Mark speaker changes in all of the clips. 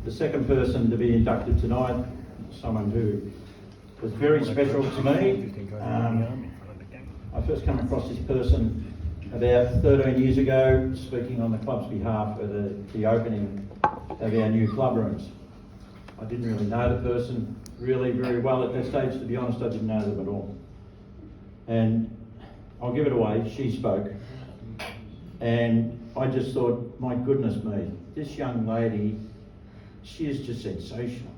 Speaker 1: The second person to be inducted tonight, someone who was very special to me. I first came across this person about 13 years ago, speaking on the club's behalf at the opening of our new club rooms. I didn't really know the person really very well at that stage, to be honest. I didn't know them at all. And I'll give it away, she spoke. And I just thought, my goodness me, this young lady, she is just sensational.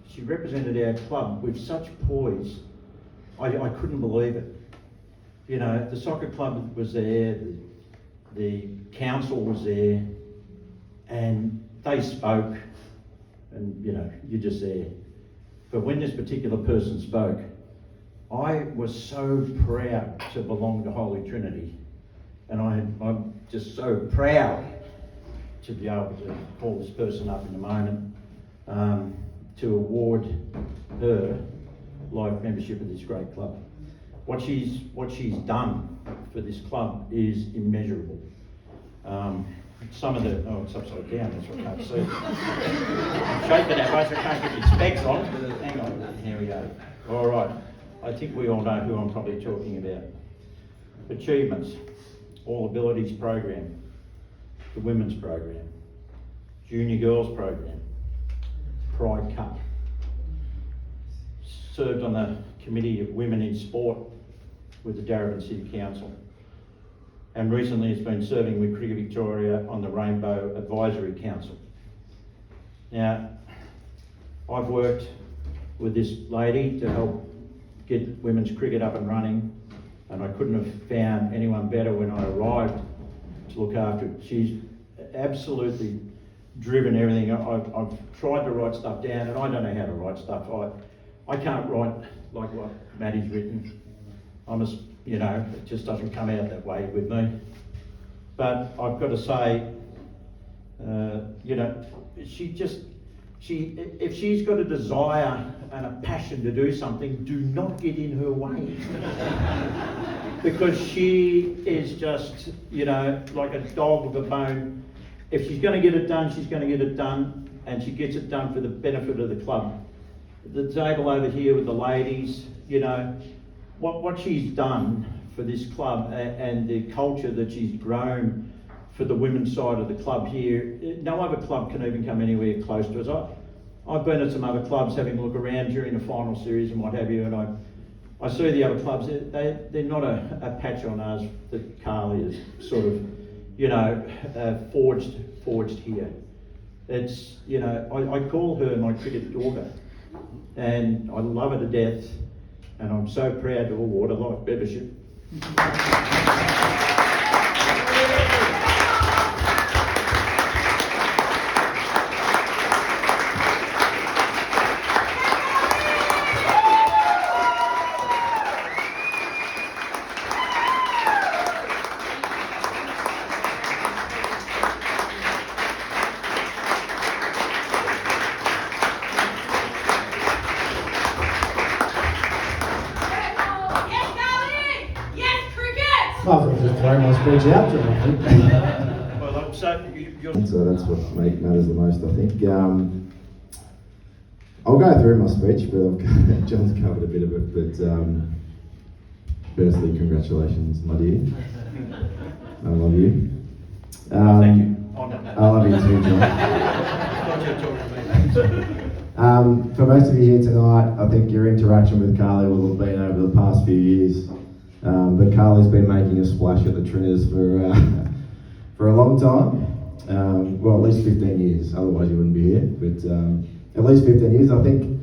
Speaker 1: She represented our club with such poise. I couldn't believe it. You know, the soccer club was there, the council was there, and they spoke, and you know, you're just there. But when this particular person spoke, I was so proud to belong to Holy Trinity, and I'm just so proud to be able to call this person up in a moment to award her life membership of this great club. What she's done for this club is immeasurable. Some of the, oh, it's upside down, that's what I can't see. I'm shaking that much, I can't get my specs on. Hang on, here we go. All right, I think we all know who I'm probably talking about. Achievements, All Abilities program, the Women's program, Junior Girls program, Pride Cup. Served on the Committee of Women in Sport with the Darabin City Council. And recently has been serving with Cricket Victoria on the Rainbow Advisory Council. Now, I've worked with this lady to help get women's cricket up and running, and I couldn't have found anyone better when I arrived to look after it. She's absolutely driven everything. I've tried to write stuff down, and I don't know how to write stuff. I can't write like what Maddie's written. You know, it just doesn't come out that way with me. But I've got to say, you know, if she's got a desire and a passion to do something, do not get in her way. Because she is just, you know, like a dog with a bone. If she's going to get it done, she's going to get it done, and she gets it done for the benefit of the club. The table over here with the ladies, you know, what she's done for this club and the culture that she's grown for the women's side of the club here, no other club can even come anywhere close to us. I've been at some other clubs having a look around during the final series and what have you, and I see the other clubs, they're not a patch on us that Carly is sort of, you know, forged here. It's, you know, I call her my cricket daughter, and I love her to death, and I'm so proud to award a life membership.
Speaker 2: I'll just throw my speech out to them.
Speaker 1: Well,
Speaker 3: so that's what matters the most, I think. I'll go through my speech, but John's covered a bit of it. But firstly, congratulations, my dear. I love you.
Speaker 1: thank you.
Speaker 3: I love you too, John. For most of you here tonight, I think your interaction with Carly will have been over the past few years. But Carly's been making a splash at the Trinners for a long time. Well, at least 15 years, otherwise you wouldn't be here. But at least 15 years. I think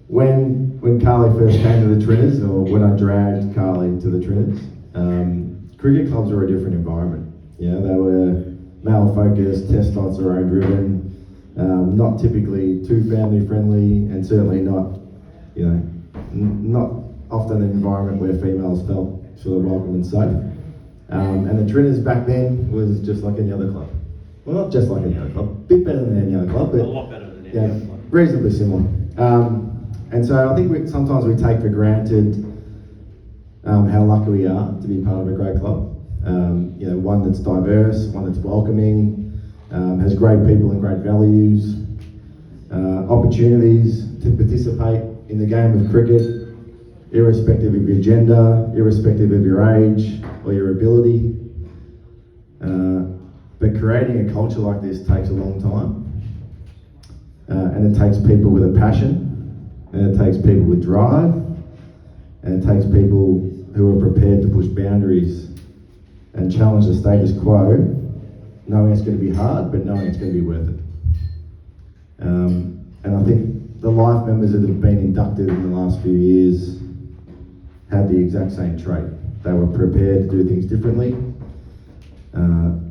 Speaker 3: when Carly first came to the Trinners, or when I dragged Carly to the Trinners, cricket clubs were a different environment. You know, they were male focused, testosterone driven, not typically too family friendly, and certainly not, you know, not often an environment where females felt sort of welcome and safe. And the Trinners back then was just like any other club. Well, not just like any other club, a bit better than any other club, but
Speaker 1: a lot better than any other club.
Speaker 3: Reasonably similar. And so I think sometimes we take for granted how lucky we are to be part of a great club. You know, one that's diverse, one that's welcoming, has great people and great values, opportunities to participate in the game of cricket, irrespective of your gender, irrespective of your age or your ability. But creating a culture like this takes a long time, and it takes people with a passion, and it takes people with drive, and it takes people who are prepared to push boundaries and challenge the status quo, knowing it's going to be hard, but knowing it's going to be worth it. And I think the life members that have been inducted in the last few years had the exact same trait. They were prepared to do things differently,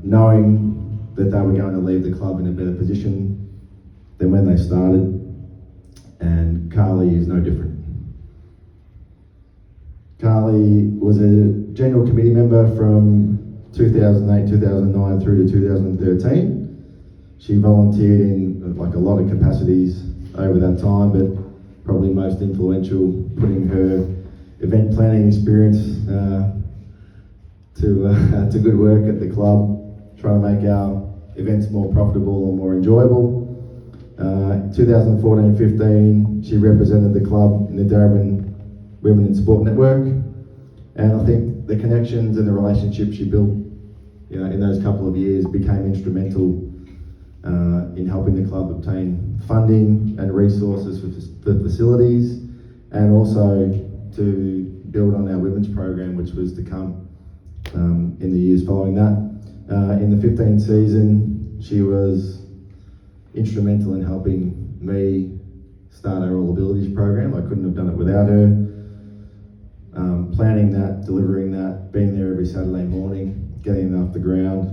Speaker 3: knowing that they were going to leave the club in a better position than when they started, and Carly is no different. Carly was a general committee member from 2008-2009 through to 2013. She volunteered in like a lot of capacities over that time, but probably most influential, putting her event planning experience to good work at the club, trying to make our events more profitable and more enjoyable. 2014-15, she represented the club in the Darwin Women in Sport Network, and I think the connections and the relationships she built, in those couple of years became instrumental in helping the club obtain funding and resources for facilities, and also to build on our women's program, which was to come in the years following that. In the 15 season, she was instrumental in helping me start our All Abilities program. I couldn't have done it without her. Planning that, delivering that, being there every Saturday morning, getting it off the ground.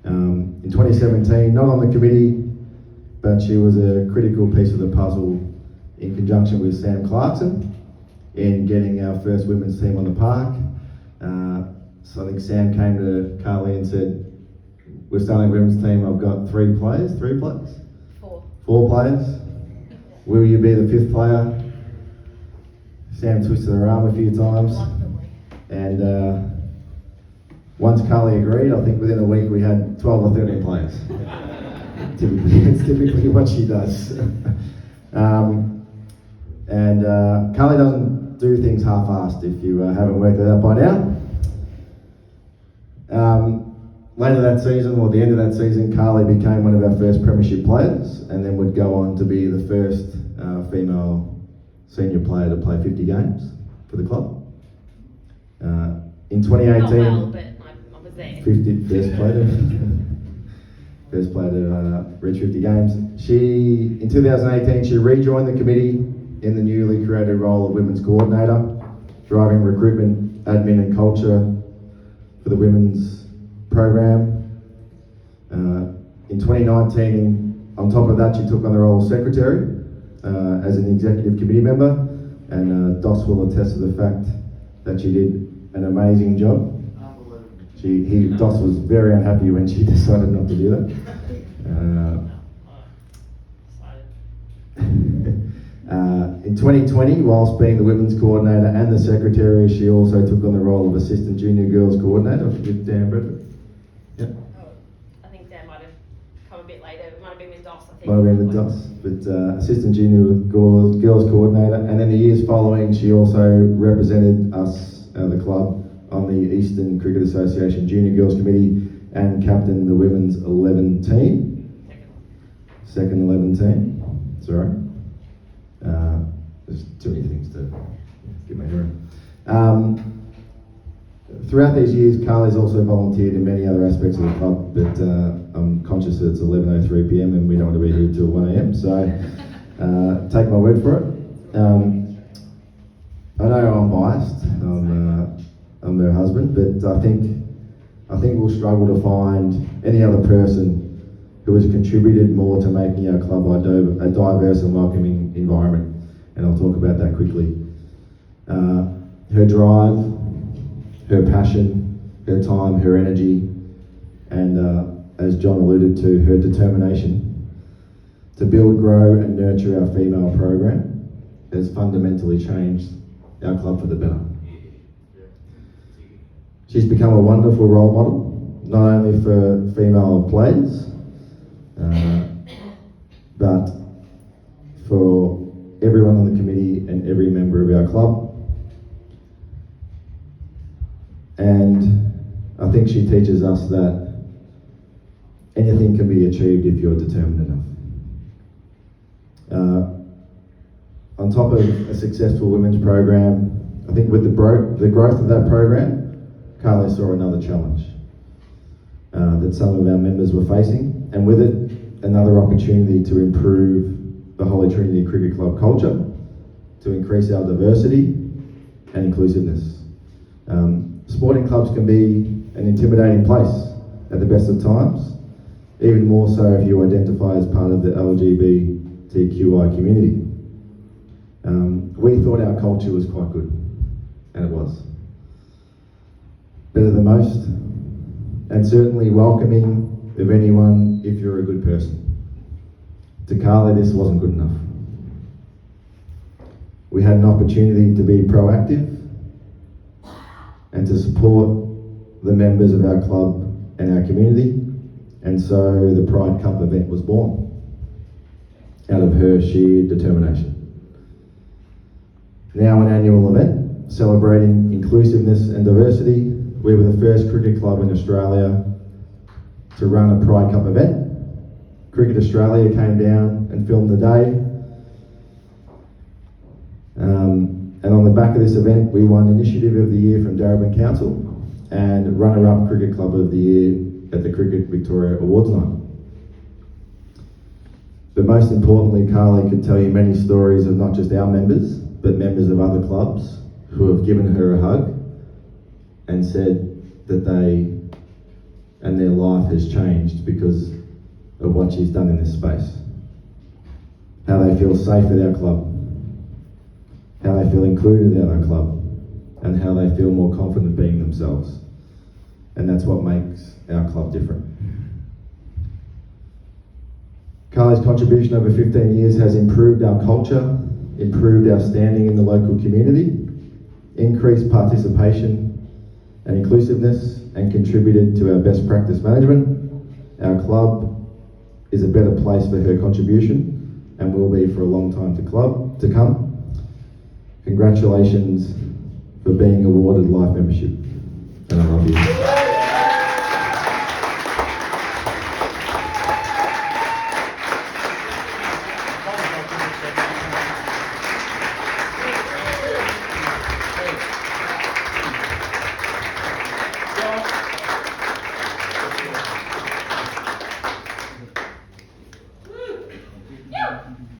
Speaker 3: In 2017, not on the committee, but she was a critical piece of the puzzle in conjunction with Sam Clarkson in getting our first women's team on the park. So I think Sam came to Carly and said, we're starting a women's team, I've got three players? Four players. Will you be the fifth player? Sam twisted her arm a few times, and once Carly agreed, I think within a week we had 12 or 13 players. It's typically what she does. Carly doesn't do things half-assed, if you haven't worked it out by now. Later that season, or the end of that season, Carly became one of our first premiership players, and then would go on to be the first female senior player to play 50 games for the club. In 2018,
Speaker 4: not well, but I was there.
Speaker 3: 50 first player to reach 50 games. In 2018, she rejoined the committee in the newly created role of women's coordinator, driving recruitment, admin and culture for the women's program. In 2019, on top of that, she took on the role of secretary as an executive committee member, and Dos will attest to the fact that she did an amazing job. Dos was very unhappy when she decided not to do that. In 2020, whilst being the women's coordinator and the secretary, she also took on the role of assistant junior girls coordinator with Dan Bradford. Yep.
Speaker 4: I think Dan might have come a bit later. It might have been with Dos, I think.
Speaker 3: Might have been with Dos, but assistant junior girls coordinator. And then the years following, she also represented us, the club, on the Eastern Cricket Association Junior Girls Committee and captained the women's 11 team. Second 11 team. Sorry. There's too many things to get my hair in. Throughout these years, Carly's also volunteered in many other aspects of the club, but I'm conscious that it's 11:03 p.m. and we don't want to be here till 1 a.m. So take my word for it. I know I'm biased. I'm her husband, but I think we'll struggle to find any other person who has contributed more to making our club a diverse and welcoming environment, and I'll talk about that quickly. Her drive, her passion, her time, her energy, and as John alluded to, her determination to build, grow and nurture our female program has fundamentally changed our club for the better. She's become a wonderful role model, not only for female players, but for everyone on the committee and every member of our club. And I think she teaches us that anything can be achieved if you're determined enough. On top of a successful women's program, I think with the growth of that program, Carly saw another challenge that some of our members were facing, and with it, another opportunity to improve the Holy Trinity Cricket Club culture, to increase our diversity and inclusiveness. Sporting clubs can be an intimidating place at the best of times, even more so if you identify as part of the LGBTQI community. We thought our culture was quite good, and it was. Better than most, and certainly welcoming of anyone if you're a good person. To Carly, this wasn't good enough. We had an opportunity to be proactive and to support the members of our club and our community, and so the Pride Cup event was born out of her sheer determination. Now an annual event celebrating inclusiveness and diversity. We were the first cricket club in Australia to run a Pride Cup event. Cricket Australia came down and filmed the day. And on the back of this event, we won Initiative of the Year from Darebin Council and Runner-Up Cricket Club of the Year at the Cricket Victoria Awards Night. But most importantly, Carly could tell you many stories of not just our members, but members of other clubs who have given her a hug and said that they and their life has changed because of what she's done in this space. How they feel safe at our club, how they feel included at our club, and how they feel more confident being themselves. And that's what makes our club different. Carly's contribution over 15 years has improved our culture, improved our standing in the local community, increased participation and inclusiveness, and contributed to our best practice management. Our club is a better place for her contribution and will be for a long time to come. Congratulations for being awarded life membership, and I love you.